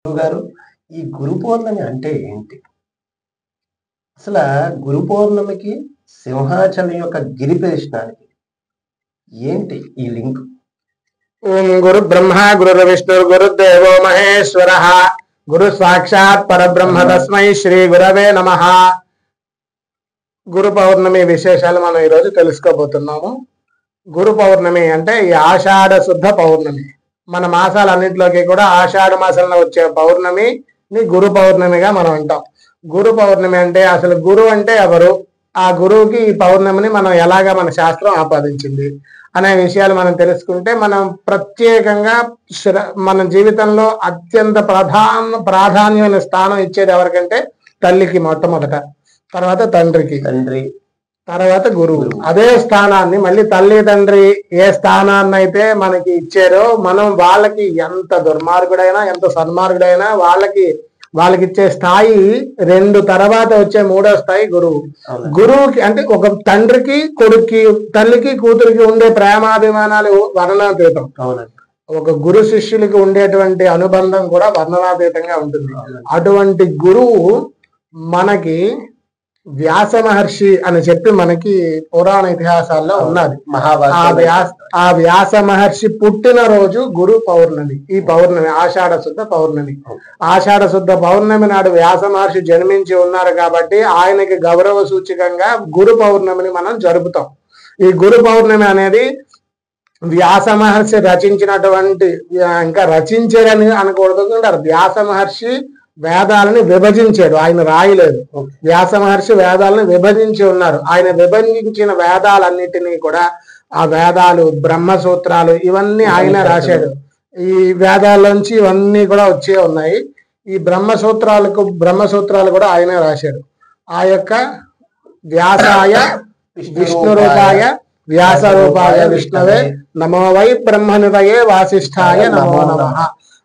గురుగారు, ఈ గురు పౌర్ణమి అంటే ఏంటి? అసలు గురు పౌర్ణమికి సింహాచలం యొక్క గిరి ప్రదక్షిణానికి ఏంటి ఈ లింక్? ఓం గురు బ్రహ్మ గురు విష్ణు గురుదేవో మహేశ్వర గురు సాక్షాత్ పరబ్రహ్మ తస్మై శ్రీ గురవే నమః. గురు పౌర్ణమి విశేషాలు మనం ఈరోజు తెలుసుకోబోతున్నాము. గురు పౌర్ణమి అంటే ఈ ఆషాఢ శుద్ధ పౌర్ణమి. మన మాసాలన్నింటిలోకి కూడా ఆషాఢ మాసంలో వచ్చే పౌర్ణమిని గురు పౌర్ణమిగా మనం అంటాం. గురు పౌర్ణమి అంటే అసలు గురువు అంటే ఎవరు, ఆ గురువుకి ఈ పౌర్ణమిని మనం ఎలాగా మన శాస్త్రం ఆపాదించింది అనే విషయాలు మనం తెలుసుకుంటే మనం ప్రత్యేకంగా మన జీవితంలో అత్యంత ప్రాధాన్యమైన స్థానం ఇచ్చేది ఎవరికంటే తల్లికి మొట్టమొదట, తర్వాత తండ్రి, తర్వాత గురువు. అదే స్థానాన్ని మళ్ళీ తల్లి తండ్రి ఏ స్థానాన్ని అయితే మనకి ఇచ్చారో మనం వాళ్ళకి ఎంత దుర్మార్గుడైనా ఎంత సన్మార్గుడైనా వాళ్ళకి ఇచ్చే స్థాయి రెండు, తర్వాత వచ్చే మూడో స్థాయి గురువు. గురువుకి అంటే ఒక తండ్రికి కొడుక్కి తల్లికి కూతురికి ఉండే ప్రేమాభిమానాలు వర్ణనాతీతం. ఒక గురు శిష్యులకి ఉండేటువంటి అనుబంధం కూడా వర్ణనాతీతంగా ఉంటుంది. అటువంటి గురువు మనకి వ్యాస మహర్షి అని చెప్పి మనకి పురాణ ఇతిహాసాల్లో ఉన్నది. ఆ వ్యాస మహర్షి పుట్టిన రోజు గురు పౌర్ణమి. ఈ పౌర్ణమి ఆషాఢ శుద్ధ పౌర్ణమి. ఆషాఢ శుద్ధ పౌర్ణమి నాడు వ్యాస మహర్షి జన్మించి ఉన్నారు కాబట్టి ఆయనకి గౌరవ సూచకంగా గురు పౌర్ణమిని మనం జరుపుతాం. ఈ గురు పౌర్ణమి అనేది వ్యాస మహర్షి రచించినటువంటి, ఇంకా రచించారని అనకూడదు, వ్యాస మహర్షి వేదాలని విభజించాడు, ఆయన రాయలేదు. వ్యాస మహర్షి వేదాలను విభజించి ఉన్నారు. ఆయన విభజించిన వేదాలన్నిటినీ కూడా, ఆ వేదాలు బ్రహ్మసూత్రాలు ఇవన్నీ ఆయన రాశాడు. ఈ వేదాల్లోంచి ఇవన్నీ కూడా వచ్చే ఉన్నాయి. ఈ బ్రహ్మసూత్రాలు కూడా ఆయనే రాశాడు. ఆ యొక్క వ్యాసాయ విష్ణు రూపాయ వ్యాస రూపాయ విష్ణవే నమో వై బ్రహ్మనిదయే వాసిష్ఠాయ నమో నమః.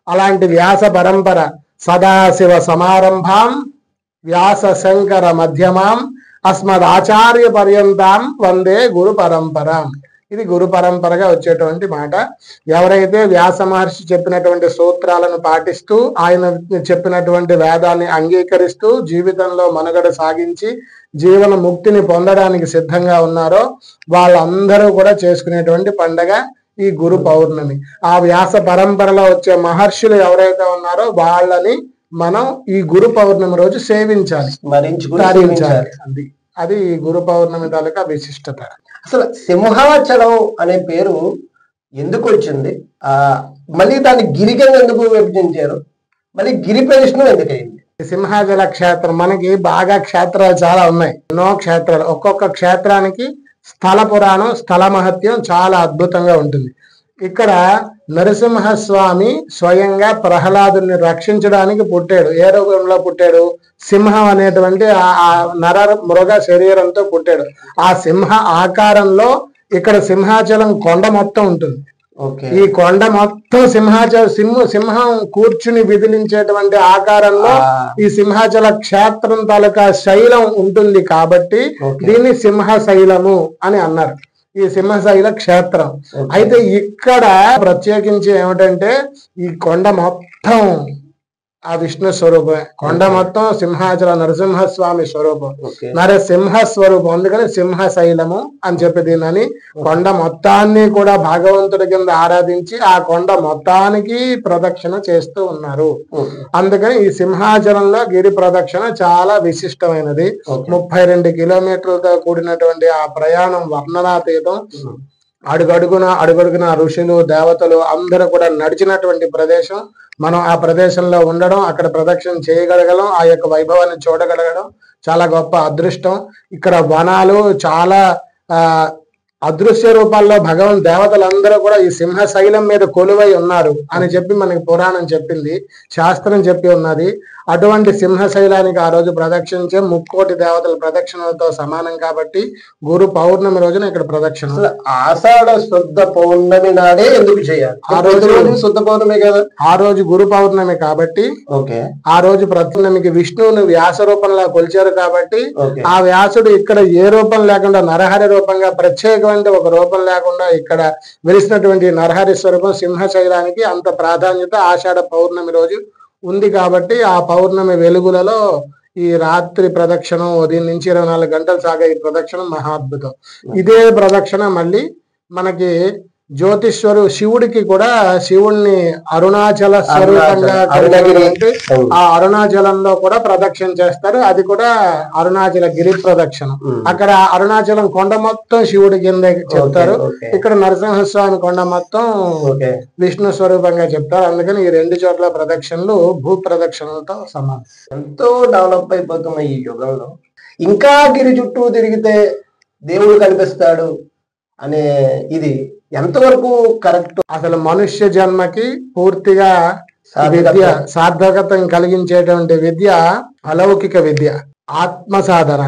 అలాంటి వ్యాస పరంపర సదాశివ సమారంభాం వ్యాస శంకర మధ్యమాం అస్మదాచార్య పర్యంతాం వందే గురు పరంపరాం. ఇది గురు పరంపరగా వచ్చేటువంటి మాట. ఎవరైతే వ్యాస మహర్షి చెప్పినటువంటి సూత్రాలను పాటిస్తూ ఆయన చెప్పినటువంటి వేదాన్ని అంగీకరిస్తూ జీవితంలో మనుగడ సాగించి జీవన ముక్తిని పొందడానికి సిద్ధంగా ఉన్నారో వాళ్ళందరూ కూడా చేసుకునేటువంటి పండగ ఈ గురు పౌర్ణమి. ఆ వ్యాస పరంపరలో వచ్చే మహర్షులు ఎవరైతే ఉన్నారో వాళ్ళని మనం ఈ గురు పౌర్ణమి రోజు సేవించాలి, స్మరించాలి. అది ఈ గురు పౌర్ణమి తాలూకా విశిష్టత. అసలు సింహాచలం అనే పేరు ఎందుకు వచ్చింది? మళ్ళీ దాన్ని గిరిగా ఎందుకు విభజించారు? మళ్ళీ గిరి ప్రదక్షిణం ఎందుకు అయింది? సింహాచల క్షేత్రం, మనకి బాగా క్షేత్రాలు చాలా ఉన్నాయి, ఎన్నో క్షేత్రాలు. ఒక్కొక్క క్షేత్రానికి స్థల పురాణం, స్థల మహత్యం చాలా అద్భుతంగా ఉంటుంది. ఇక్కడ నరసింహస్వామి స్వయంగా ప్రహ్లాదుని రక్షించడానికి పుట్టాడు. ఏ రూపంలో పుట్టాడు? సింహం అనేటువంటి ఆ నర మృగ శరీరంతో పుట్టాడు. ఆ సింహ ఆకారంలో ఇక్కడ సింహాచలం కొండ మొత్తం ఉంటుంది. ఈ కొండ మొత్తం సింహం కూర్చుని విదిలించేటువంటి ఆకారంలో ఈ సింహాచల క్షేత్రం తాలూకా శైలం ఉంటుంది కాబట్టి దీన్ని సింహశైలము అని అన్నారు. ఈ సింహశైల క్షేత్రం. అయితే ఇక్కడ ప్రత్యేకించి ఏమిటంటే ఈ కొండ మొత్తం ఆ విష్ణు స్వరూపమే. కొండ మొత్తం సింహాచల నరసింహస్వామి స్వరూపం, నరసింహ స్వరూపం. అందుకని సింహశైలము అని చెప్పి దీనని కొండ మొత్తాన్ని కూడా భగవంతుడి కింద ఆరాధించి ఆ కొండ మొత్తానికి ప్రదక్షిణ చేస్తూ ఉన్నారు. అందుకని ఈ సింహాచలంలో గిరి ప్రదక్షిణ చాలా విశిష్టమైనది. 32 కిలోమీటర్లతో కూడినటువంటి ఆ ప్రయాణం వర్ణనాతీతం. అడుగడుగున ఋషులు దేవతలు అందరూ కూడా నడిచినటువంటి ప్రదేశం. మనం ఆ ప్రదేశంలో ఉండడం, అక్కడ ప్రదక్షిణ చేయగలగడం, ఆ యొక్క వైభవాన్ని చూడగలగడం చాలా గొప్ప అదృష్టం. ఇక్కడ వనాలు చాలా అదృశ్య రూపాల్లో దేవతలందరూ కూడా ఈ సింహశైలం మీద కొలువై ఉన్నారు అని చెప్పి మనకి పురాణం చెప్పింది, శాస్త్రం చెప్పి ఉన్నది. అటువంటి సింహశైలానికి ఆ రోజు ప్రదక్షించే 3,000,000 దేవతల ప్రదక్షిణలతో సమానం కాబట్టి గురు పౌర్ణమి రోజున ఇక్కడ ప్రదక్షిణ. ఆషాఢ శుద్ధ పౌర్ణమి నాడే ఎందుకు చేయాలి? ఆ రోజు శుద్ధ పౌర్ణమి కదా, ఆ రోజు గురు పౌర్ణమి కాబట్టి ఆ రోజు పౌర్ణమికి విష్ణువుని వ్యాస రూపంలో కొలిచారు కాబట్టి ఆ వ్యాసుడు ఇక్కడ ఏ రూపం లేకుండా నరహరి రూపంగా ప్రత్యేకమైన ఒక రూపం లేకుండా ఇక్కడ వెలిసినటువంటి నరహరి స్వరూపం సింహశైలానికి అంత ప్రాధాన్యత ఆషాఢ పౌర్ణమి రోజు ఉంది కాబట్టి ఆ పౌర్ణమి వెలుగులలో ఈ రాత్రి ప్రదక్షిణం ఉదయం నుంచి 24 గంటలు సాగే ఈ ప్రదక్షిణం మహాద్భుతం. ఇదే ప్రదక్షిణ మళ్ళీ మనకి జ్యోతిష్వరు శివుడికి కూడా శివుణ్ణి అరుణాచల స్వరూపంగా కలిగినటువంటి ఆ అరుణాచలంలో కూడా ప్రదక్షిణ చేస్తారు. అది కూడా అరుణాచల గిరి ప్రదక్షిణం. అక్కడ అరుణాచలం కొండ మొత్తం శివుడి కింద చెప్తారు, ఇక్కడ నరసింహస్వామి కొండ మొత్తం విష్ణు స్వరూపంగా చెప్తారు. అందుకని ఈ 2 చోట్ల ప్రదక్షిణలు భూ ప్రదక్షిణలతో సమానం. ఎంతో డెవలప్ అయిపోతున్న ఈ యుగంలో ఇంకా గిరి చుట్టూ తిరిగితే దేవుడు కనిపిస్తాడు అనే ఇది ఎంతవరకు కరెక్ట్? అసలు మనుష్య జన్మకి పూర్తిగా విద్య సార్థకతం కలిగించేటువంటి విద్య అలౌకిక విద్య, ఆత్మ సాధన.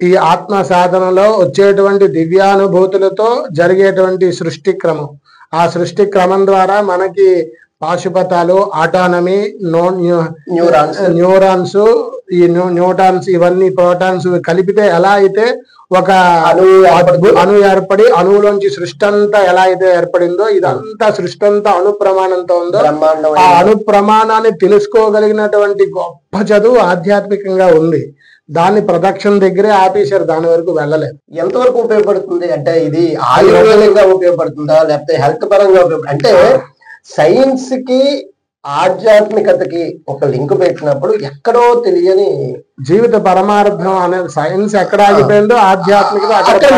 ఈ ఆత్మ సాధనలో వచ్చేటువంటి దివ్యానుభూతులతో జరిగేటువంటి సృష్టి క్రమం. ఆ సృష్టి క్రమం ద్వారా మనకి పాశుపతాలు, ఆటానమీ, న్యూరాన్స్, ఈ న్యూటాన్స్, ఇవన్నీ ప్రోటాన్స్ కలిపితే ఎలా అయితే ఒక అణు ఏర్పడి అణువులోంచి సృష్టి అంతా ఎలా అయితే ఏర్పడిందో, ఇదంతా సృష్టి అంతా అణు ప్రమాణంతో ఉందో, ఆ అణు ప్రమాణాన్ని తెలుసుకోగలిగినటువంటి గొప్ప చదువు ఆధ్యాత్మికంగా ఉంది. దాన్ని ప్రదక్షిణ దగ్గరే ఆపేశారు, దాని వరకు వెళ్ళలేదు. ఎంతవరకు ఉపయోగపడుతుంది అంటే ఇది ఆయుర్వేదంగా ఉపయోగపడుతుందా లేకపోతే హెల్త్ పరంగా అంటే సైన్స్ కి ఆధ్యాత్మికతకి ఒక లింక్ పెట్టినప్పుడు ఎక్కడో తెలియని జీవిత పరమార్థం అనేది సైన్స్ ఎక్కడ ఆగిపోయిందో ఆధ్యాత్మికత అక్కడ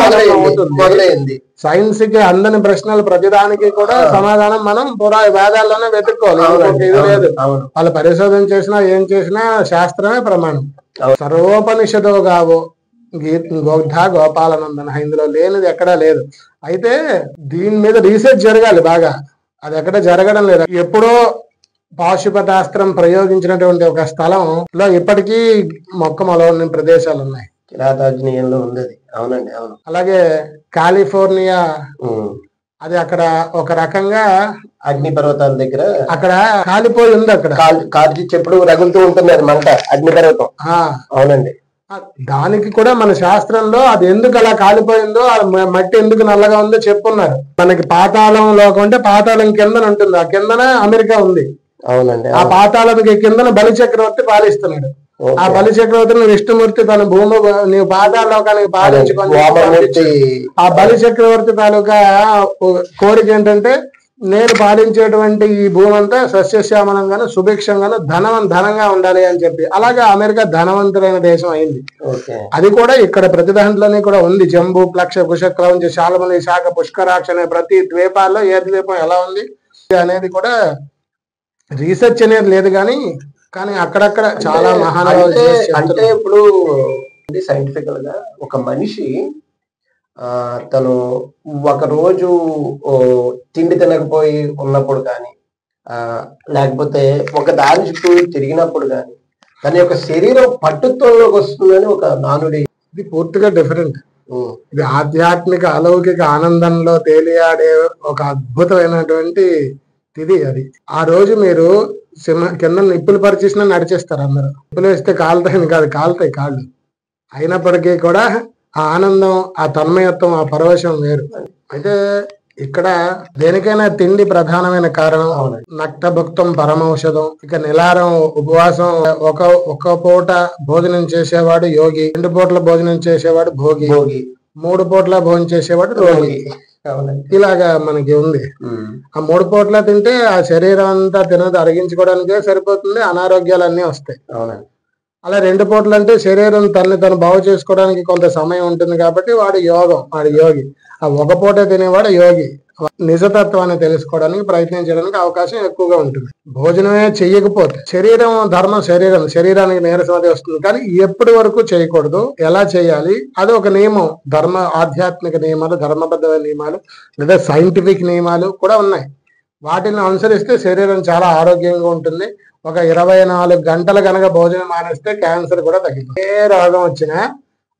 మొదలైంది. సైన్స్ కి అందని ప్రశ్నలు ప్రతిదానికి కూడా సమాధానం మనం వేదాల్లోనే వెతుక్కోవాలి. ఇది లేదు, వాళ్ళు పరిశోధన చేసినా ఏం చేసినా శాస్త్రమే ప్రమాణం. సర్వోపనిషదో గావో గోగ్ధ గోపాలనందన, ఇందులో లేనిది ఎక్కడా లేదు. అయితే దీని మీద రీసెర్చ్ జరగాలి బాగా, అది ఎక్కడ జరగడం లేదు. ఎప్పుడో పాశుపతాస్త్రం ప్రయోగించినటువంటి ఒక స్థలంలో ఇప్పటికీ మొక్క మొలవని ప్రదేశాలు ఉన్నాయి. కిరాతార్జునీయంలో ఉంది. అవునండి, అవును. అలాగే కాలిఫోర్నియా, అది అక్కడ ఒక రకంగా అగ్ని పర్వతాల దగ్గర అక్కడ కాలిపోయి ఉంది. అక్కడ కాల్చి చెప్పుడు రగులుతూ ఉంటుంది, అది మంట, అగ్ని పర్వతం. అవునండి. దానికి కూడా మన శాస్త్రంలో అది ఎందుకు అలా కాలిపోయిందో, మట్టి ఎందుకు నల్లగా ఉందో చెప్పున్నారు. మనకి పాతాళం లోకం అంటే పాతాళం కిందన ఉంటుంది, ఆ కిందన అమెరికా ఉంది. అవునండి. ఆ పాతాళానికి కిందన బలి చక్రవర్తి పాలిస్తున్నాడు. ఆ బలి చక్రవర్తిని విష్ణుమూర్తి తన భూమి నీవు పాతాళ లోకానికి పాలించుకొని, ఆ బలి చక్రవర్తి తాలూకా కోరిక ఏంటంటే నేను పాలించేటువంటి ఈ భూమి అంతా సస్యశ్యామలంగాను సుభిక్షంగాను ధనంగా ఉండాలి అని చెప్పి. అలాగే అమెరికా ధనవంతులైన దేశం అయింది. అది కూడా ఇక్కడ ప్రతి దాంట్లోనే కూడా ఉంది. జంబూ, ప్లక్ష, కుశక్రవంశ, శాలమలి, శాఖ, పుష్కరాక్ష అనే ప్రతి ద్వీపాల్లో ఏ ద్వీపం ఎలా ఉంది అనేది కూడా రీసెర్చ్ అనేది లేదు. కానీ అక్కడక్కడ చాలా మహానుభావులు అంటే ఇప్పుడు సైంటిఫికల్ గా ఒక మనిషి తను ఒక రోజు తిండి తినకపోయి ఉన్నప్పుడు కానీ లేకపోతే ఒక దారి చుట్టూ తిరిగినప్పుడు కానీ తన యొక్క శరీరం పట్టుత్వంలోకి వస్తుందని ఒక నానుడి. ఇది పూర్తిగా డిఫరెంట్. ఇది ఆధ్యాత్మిక అలౌకిక ఆనందంలో తేలియాడే ఒక అద్భుతమైనటువంటి తిది అది. ఆ రోజు మీరు కింద నిప్పులు పరిచేసినా నడిచేస్తారు అందరూ. నిప్పులు వేస్తే కాలుతాయని కాదు, కాలుతాయి కాళ్ళు. అయినప్పటికీ కూడా ఆ ఆనందం, ఆ తన్మయత్వం, ఆ పరవశం వేరు. అయితే ఇక్కడ దేనికైనా తిండి ప్రధానమైన కారణం. నక్తభుక్తం పరమౌషధం. ఇక నిలారం, ఉపవాసం, ఒక పూట భోజనం చేసేవాడు యోగి, 2 పూట్ల భోజనం చేసేవాడు భోగి, 3 పూట్ల భోజనం చేసేవాడు రోగి. ఇలాగా మనకి ఉంది. ఆ 3 పూట్ల తింటే ఆ శరీరం అంతా తినది అరిగించుకోవడానికే సరిపోతుంది, అనారోగ్యాలన్నీ వస్తాయి. అలా 2 పూటలు అంటే శరీరం తను బాగు చేసుకోవడానికి కొంత సమయం ఉంటుంది కాబట్టి వాడు యోగి. ఆ 1 పూట తినేవాడు యోగి. నిజతత్వాన్ని తెలుసుకోవడానికి ప్రయత్నం చేయడానికి అవకాశం ఎక్కువగా ఉంటుంది. భోజనమే చెయ్యకపోతే శరీరానికి నీరసం అది వస్తుంది. కానీ ఎప్పటి వరకు చేయకూడదు, ఎలా చేయాలి అది ఒక నియమం. ఆధ్యాత్మిక నియమాలు, ధర్మబద్ధమైన నియమాలు లేదా సైంటిఫిక్ నియమాలు కూడా ఉన్నాయి. వాటిని అనుసరిస్తే శరీరం చాలా ఆరోగ్యంగా ఉంటుంది. ఒక 24 గంటలు కనుక భోజనం మానేస్తే క్యాన్సర్ కూడా తగ్గిపోతుంది. ఏ రోగం వచ్చినా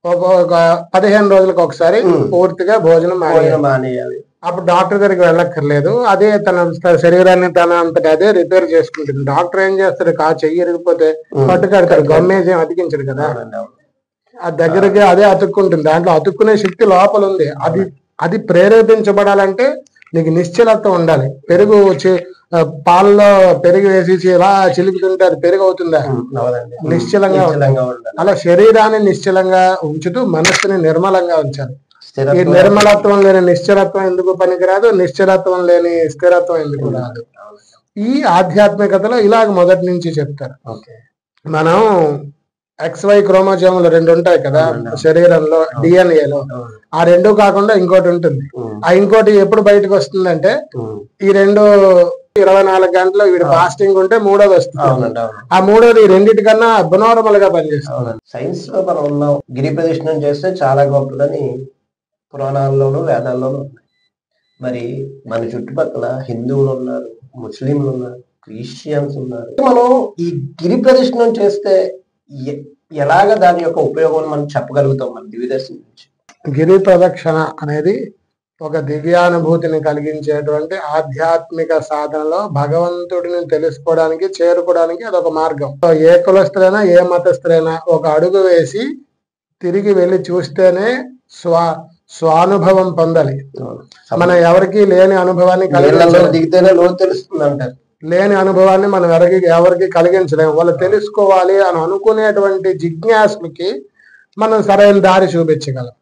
ఒక 15 రోజులకు ఒకసారి పూర్తిగా భోజనం మానేయాలి. అప్పుడు డాక్టర్ దగ్గరికి వెళ్ళక్కర్లేదు. అదే తన శరీరాన్ని తన అంతటా అదే రిపేర్ చేసుకుంటుంది. డాక్టర్ ఏం చేస్తాడు, చెయ్యి ఇరిగిపోతే పట్టుకడతాడు, గమ్మేసేం అతికించడు కదా, ఆ దగ్గరికి అదే అతుక్కుంటుంది. దాంట్లో అతుక్కునే శక్తి లోపల ఉంది. అది ప్రేరేపించబడాలంటే నీకు నిశ్చలత్వం ఉండాలి. పెరుగు పాలలో పెరుగు వేసేసి ఇలా చిలుకుతుంటే అది పెరుగు అవుతుందా? అవునండి. నిశ్చలంగా నిశ్చలంగా ఉండాలి. అలా శరీరాన్ని నిశ్చలంగా ఉంచుతూ మనస్సుని నిర్మలంగా ఉంచాలి. ఈ స్థిరత్వం నిర్మలత్వం లేని నిశ్చలత్వం ఎందుకు పనికిరాదు, నిశ్చలత్వం లేని స్థిరత్వం ఎందుకు రాదు. ఈ ఆధ్యాత్మికతలో ఇలాగ మొదటి నుంచి చెప్తారు. ఓకే. మనం XY క్రోమోజోములు 2 ఉంటాయి కదా శరీరంలో, డిఎన్ఏలో. ఆ 2 కాకుండా ఇంకోటి ఉంటుంది. ఆ ఇంకోటి ఎప్పుడు బయటకు వస్తుందంటే ఈ 2 24 గంటలు వీడు ఫాస్టింగ్ ఉంటే మూడోది వస్తుంది. అవునండి. అవును. ఆ మూడోది రెండింటికన్నా అబ్నార్మల్ గా పనిచేస్తుంది. అవునండి. సైన్స్ లో మనం ఉన్నాం. గిరి ప్రదక్షిణం చేస్తే చాలా గొప్పదని పురాణాల్లోనూ వేదాల్లోనూ ఉన్నాయి. మరి మన చుట్టుపక్కల హిందువులు ఉన్నారు, ముస్లింలు ఉన్నారు, క్రిస్టియన్స్ ఉన్నారు. మనం ఈ గిరి ప్రదక్షిణం చేస్తే ఎలాగ దాని యొక్క ఉపయోగం మనం చెప్పగలుగుతాం మన దివ్యదర్శనం నుంచి? గిరి ప్రదక్షిణ అనేది ఒక దివ్యానుభూతిని కలిగించేటువంటి ఆధ్యాత్మిక సాధనలో భగవంతుడిని తెలుసుకోవడానికి, చేరుకోవడానికి అదొక మార్గం. ఏ కులస్తులైనా ఏ మతస్థులైనా ఒక అడుగు వేసి తిరిగి వెళ్ళి చూస్తేనే స్వానుభవం పొందాలి. మనం ఎవరికి లేని అనుభవాన్ని దిగితేనే లోతు తెలుస్తుంది అంటారు. లేని అనుభవాన్ని మనం ఎవరికి కలిగించలేము. వాళ్ళు తెలుసుకోవాలి అని అనుకునేటువంటి జిజ్ఞాసులకి మనం సరైన దారి చూపించగలం.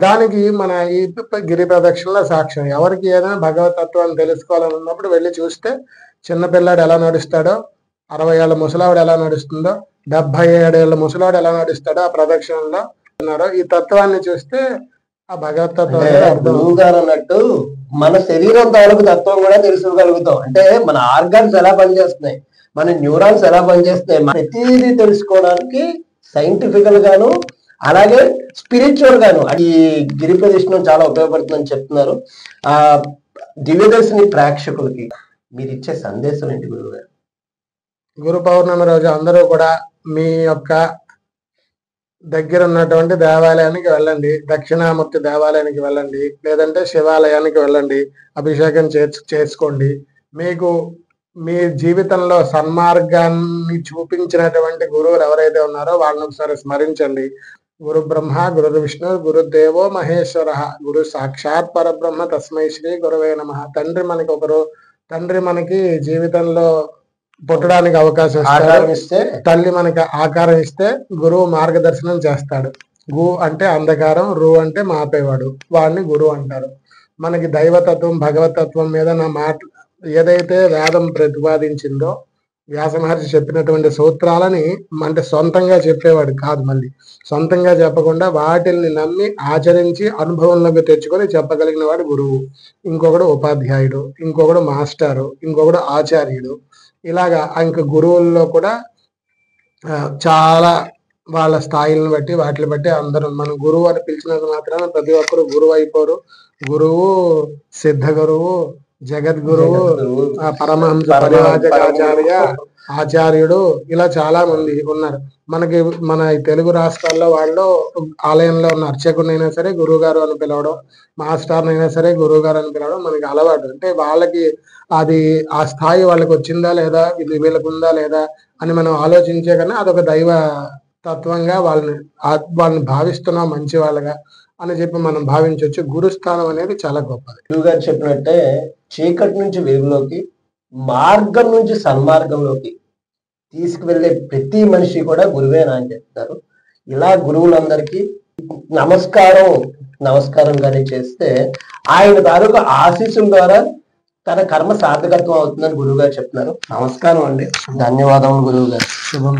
దానికి మన ఈ గిరి ప్రదక్షిణలో సాక్ష్యం. ఎవరికి ఏదైనా భగవతత్వాన్ని తెలుసుకోవాలని ఉన్నప్పుడు వెళ్ళి చూస్తే చిన్నపిల్లాడు ఎలా నడుస్తాడో, 60 ఏళ్ల ముసలావిడ ఎలా నడుస్తుందో, 77 ఏళ్ల ముసలావిడ ఎలా నడుస్తాడో ఆ ప్రదక్షిణలో ఉన్నారో ఈ తత్వాన్ని చూస్తే ఆ భగవతత్వం అన్నట్టు మన శరీరం తాలూకు తత్వం కూడా తెలుసుకోగలుగుతాం. అంటే మన ఆర్గాన్స్ ఎలా పనిచేస్తున్నాయి, మన న్యూరాన్స్ ఎలా పనిచేస్తున్నాయి, ప్రతిదీ తెలుసుకోవడానికి సైంటిఫికల్ గాను అలాగే స్పిరిచువల్ గాను ఈ గిరి ప్రదక్షిణం చాలా ఉపయోగపడుతుందని చెప్తున్నారు. ఆ దివ్యదర్శిని ప్రేక్షకులకి మీరు ఇచ్చే సందేశం ఏంటి గురువుగారు? గురు పౌర్ణమి రోజు అందరూ కూడా మీ యొక్క దగ్గర ఉన్నటువంటి దేవాలయానికి వెళ్ళండి. దక్షిణామూర్తి దేవాలయానికి వెళ్ళండి, లేదంటే శివాలయానికి వెళ్ళండి, అభిషేకం చేసుకోండి. మీకు మీ జీవితంలో సన్మార్గాన్ని చూపించినటువంటి గురువులు ఎవరైతే ఉన్నారో వాళ్ళని ఒకసారి స్మరించండి. గురు బ్రహ్మ గురు విష్ణు గురుదేవో మహేశ్వర గురు సాక్షాత్ పరబ్రహ్మ తస్మై శ్రీ గురవే నమః. తండ్రి మనకి జీవితంలో పుట్టడానికి అవకాశం ఇస్తే, తల్లి మనకి ఆకారం ఇస్తే, గురువు మార్గదర్శనం చేస్తాడు. గు అంటే అంధకారం, రు అంటే మాపేవాడు, వాడిని గురువు అంటారు. మనకి దైవతత్వం భగవతత్వం మీద నా మాట ఏదైతే వేదం ప్రతిపాదించిందో, వ్యాస మహర్షి చెప్పినటువంటి సూత్రాలని అంటే సొంతంగా చెప్పేవాడు కాదు, మళ్ళీ సొంతంగా చెప్పకుండా వాటిల్ని నమ్మి ఆచరించి అనుభవంలోకి తెచ్చుకొని చెప్పగలిగిన వాడు గురువు. ఇంకొకడు ఉపాధ్యాయుడు, ఇంకొకడు మాస్టారు, ఇంకొకడు ఆచార్యుడు. ఇలాగా ఇంక గురువుల్లో కూడా చాలా వాళ్ళ స్థాయిలను బట్టి వాటిని బట్టి అందరూ మన గురువు అని పిలిచినంత మాత్రాన ప్రతి ఒక్కరు గురువు అయిపోరు. గురువు సిద్ధ గురువు, జగద్గురువు, పరమహంస పరివ్రాజకాచార్య, ఆచార్యుడు, ఇలా చాలా మంది ఉన్నారు. మన తెలుగు రాష్ట్రాల్లో వాళ్ళు ఆలయంలో ఉన్న అర్చకుడినైనా సరే గురువు గారు అని పిలవడం, మాస్టర్నైనా సరే గురువు గారు అని పిలవడం మనకి అలవాటు. అంటే వాళ్ళకి అది ఆ స్థాయి వాళ్ళకి వచ్చిందా లేదా, ఇది వీళ్ళకు ఉందా లేదా అని మనం ఆలోచించే కన్నా అదొక దైవ తత్వంగా వాళ్ళని భావిస్తున్నాం మంచి వాళ్ళగా అని చెప్పి మనం భావించవచ్చు. గురుస్థానం అనేది చాలా గొప్పది. గురువు గారు చెప్పినట్టే చీకటి నుంచి వెలుగులోకి, మార్గం నుంచి సన్మార్గంలోకి తీసుకువెళ్ళే ప్రతి మనిషి కూడా గురువేనా అని చెప్తారు. ఇలా గురువులందరికీ నమస్కారంగానే చేస్తే ఆయన తాలూకు ఆశీస్సుల ద్వారా తన కర్మ సార్థకత్వం అవుతుందని గురువు గారు చెప్తున్నారు. నమస్కారం అండి. ధన్యవాదములు గురువు గారు. శుభం.